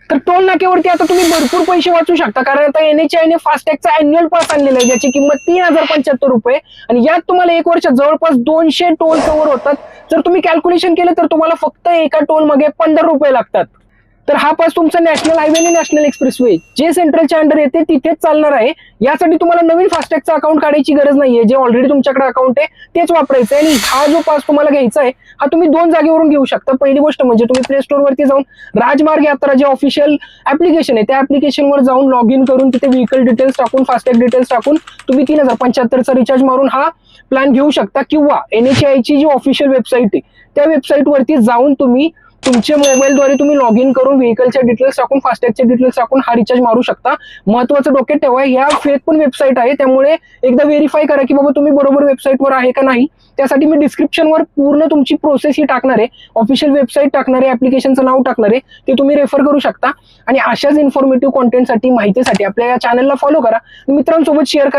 तर टोल नाक्यावरती आता तुम्ही भरपूर पैसे वाचू शकता, कारण आता NHAI ने फास्टॅगचा अॅन्युअल पास आणलेला आहे, ज्याची किंमत 3075 रुपये, आणि यात तुम्हाला 1 वर्षात जवळपास 200 टोल कव्हर होतात. जर तुम्ही कॅल्क्युलेशन केलं तर तुम्हाला फक्त एका टोल मागे 15 रुपये लागतात. तर हा पास तुमचा नॅशनल हायवे आणि नॅशनल एक्सप्रेसवे जे सेंट्रलच्या अंडर येते तिथेच चालणार आहे. यासाठी तुम्हाला नवीन फास्टॅगचा अकाउंट काढायची गरज नाहीये. जे ऑलरेडी तुमच्याकडे अकाउंट आहे तेच वापरायचं आहे. आणि हा जो पास तुम्हाला घ्यायचा आहे हा तुम्ही 2 जागेवरून घेऊ शकता. पहिली गोष्ट म्हणजे तुम्ही प्ले स्टोर वरती जाऊन राजमार्ग यात्रा जे ऑफिशियल ऍप्लिकेशन आहे त्या ऍप्लिकेशनवर जाऊन लॉग इन करून तिथे व्हेकल डिटेल्स टाकून फास्टॅग डिटेल्स टाकून तुम्ही 3075चा रिचार्ज मारून हा प्लॅन घेऊ शकता. किंवा NHAI ची जी ऑफिशियल वेबसाईट आहे त्या वेबसाईट वरती जाऊन तुम्ही तुमच्या मोबाईलद्वारे तुम्ही लॉग इन करून व्हेकलच्या डिटेल्स टाकून फास्टॅगचे डिटेल्स टाकून हा रिचार्ज मारू शकता. महत्वाचं डोक्यात ठेवा, या फेक पण वेबसाईट आहे, त्यामुळे एकदा व्हेरीफाय करा की बाबा तुम्ही बरोबर वेबसाईटवर आहे का नाही. त्यासाठी मी डिस्क्रिप्शनवर पूर्ण तुमची प्रोसेस ही टाकणार आहे, ऑफिशियल वेबसाईट टाकणार आहे, ऍप्लिकेशनचं नाव टाकणार आहे, ते तुम्ही रेफर करू शकता. आणि अशाच इन्फॉर्मेटिव्ह कॉन्टेंटसाठी माहितीसाठी आपल्या या चॅनलला फॉलो करा, मित्रांसोबत शेअर करा.